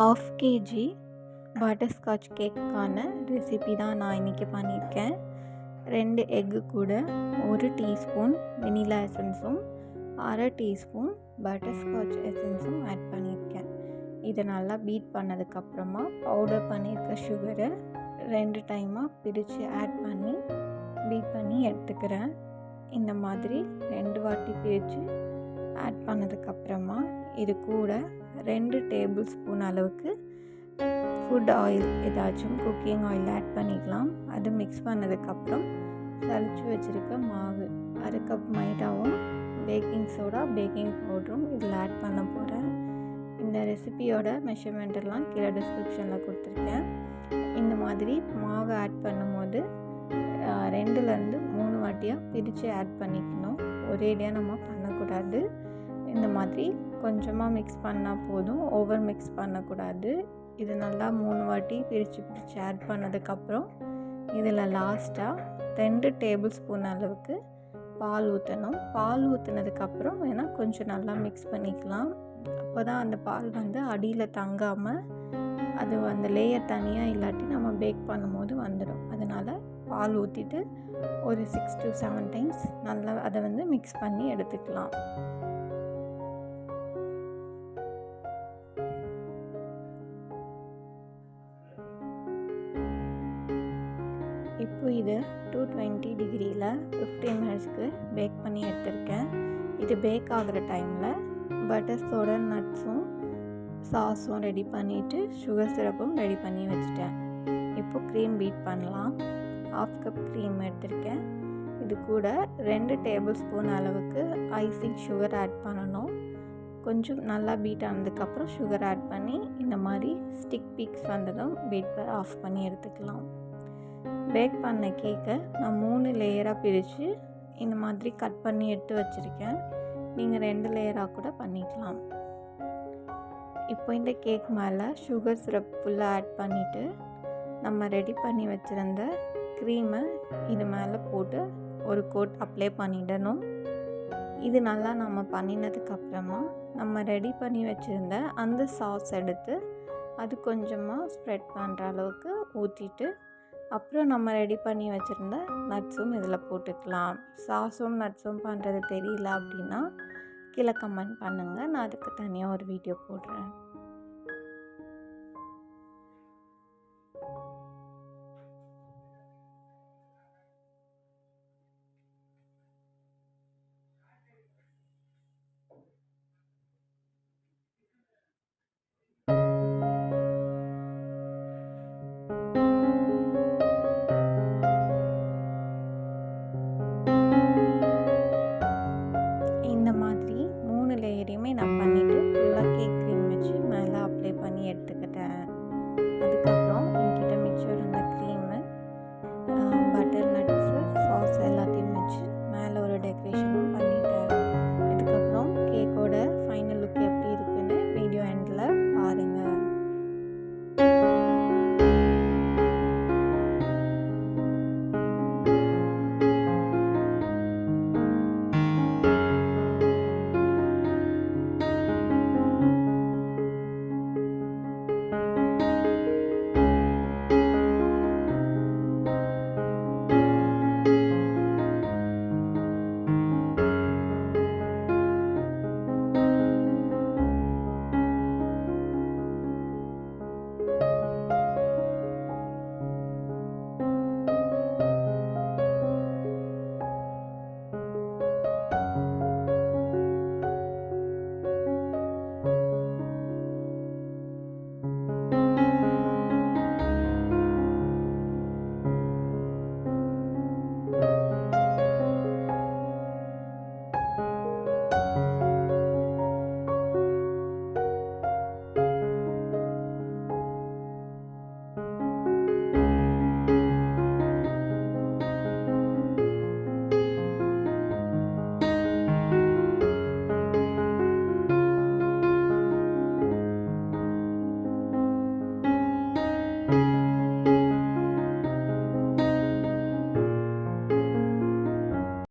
1/2 kg butterscotch கேக்குக்கான recipe தான் நான் இன்றைக்கி பண்ணியிருக்கேன். 2 எக்கு கூட 1 டீஸ்பூன் வெனிலா எசன்ஸும் 1/2 டீஸ்பூன் பட்டர்ஸ்காட்ச் எசன்ஸும் ஆட் பண்ணியிருக்கேன். இதை நல்லா பீட் பண்ணதுக்கப்புறமா பவுடர் பண்ணியிருக்க சுகரை 2 டைமாக பிரித்து ஆட் பண்ணி பீட் பண்ணி எடுத்துக்கிறேன். இந்த மாதிரி 2 வாட்டி பிரித்து ஆட் பண்ணதுக்கப்புறமா இது கூட 2 டேபிள் ஸ்பூன் அளவுக்கு ஃபுட் ஆயில், ஏதாச்சும் குக்கிங் ஆயில் ஆட் பண்ணிக்கலாம். அது மிக்ஸ் பண்ணதுக்கப்புறம் சளிச்சு வச்சுருக்க மாவு 1/2 கப் மைதாவும் பேக்கிங் சோடா, பேக்கிங் பவுடரும் இதில் ஆட் பண்ண போகிறேன். இந்த ரெசிபியோட மெஷர்மெண்ட்டெல்லாம் கீழே டிஸ்கிரிப்ஷனில் கொடுத்துருக்கேன். இந்த மாதிரி மாவு ஆட் பண்ணும்போது 2லேருந்து 3 வாட்டியாக பிரித்து ஆட் பண்ணிக்கணும். ஒரேடியாக நம்ம பண்ணக்கூடாது. இந்த மாதிரி கொஞ்சமாக மிக்ஸ் பண்ணால் போதும், ஓவர் மிக்ஸ் பண்ணக்கூடாது. இது நல்லா 3 வாட்டி பிரித்து ஆட் பண்ணதுக்கப்புறம் இதில் லாஸ்ட்டாக 2 டேபிள் ஸ்பூன் அளவுக்கு பால் ஊற்றணும். பால் ஊற்றுனதுக்கப்புறம் வேணால் கொஞ்சம் நல்லா மிக்ஸ் பண்ணிக்கலாம். அப்போ தான் அந்த பால் அடியில் தங்காமல் அது அந்த லேயர் தனியாக இல்லாட்டி நம்ம பேக் பண்ணும்போது வந்துடும். அதனால் பால் ஊற்றிட்டு ஒரு 6 to 7 டைம்ஸ் நல்லா அதை மிக்ஸ் பண்ணி எடுத்துக்கலாம். இப்போ இதை 220 டிகிரியில் 15 மினிட்ஸ்க்கு பேக் பண்ணி எடுத்திருக்கேன். இது பேக் ஆகிற டைமில் பட்டர்ஸோட நட்ஸும் சாஸும் ரெடி பண்ணிவிட்டு சுகர் சிரப்பும் ரெடி பண்ணி வச்சுட்டேன். இப்போ க்ரீம் பீட் பண்ணலாம். 1/2 கப் க்ரீம் எடுத்திருக்கேன். இது கூட 2 டேபிள் ஸ்பூன் அளவுக்கு ஐசிங் சுகர் ஆட் பண்ணணும். கொஞ்சம் நல்லா பீட் ஆனதுக்கப்புறம் சுகர் ஆட் பண்ணி இந்த மாதிரி ஸ்டிக் பீக்ஸ் வந்ததும் பீட் ஆஃப் பண்ணி எடுத்துக்கலாம். பேக் பண்ண கேக்கை நான் 3 லேயராக பிரித்து இந்த மாதிரி கட் பண்ணி எடுத்து வச்சுருக்கேன். நீங்கள் 2 லேயராக கூட பண்ணிக்கலாம். இப்போ இந்த கேக் மேலே சுகர் சிரப் ஃபுல்லாக ஆட் பண்ணிவிட்டு நம்ம ரெடி பண்ணி வச்சுருந்த க்ரீமை இது மேலே போட்டு ஒரு கோட் அப்ளை பண்ணிடணும். இது நல்லா நம்ம பண்ணினதுக்கப்புறமா நம்ம ரெடி பண்ணி வச்சுருந்த அந்த சாஸ் எடுத்து அது கொஞ்சமாக ஸ்ப்ரெட் பண்ணுற அளவுக்கு ஊற்றிட்டு அப்புறம் நம்ம ரெடி பண்ணி வச்சுருந்த நட்ஸும் இதில் போட்டுக்கலாம். சாஸும் நட்ஸும் பண்ணுறது தெரியல அப்படின்னா கீழே கமெண்ட் பண்ணுங்கள். நான் அதுக்கு தனியாக ஒரு வீடியோ போடுறேன்.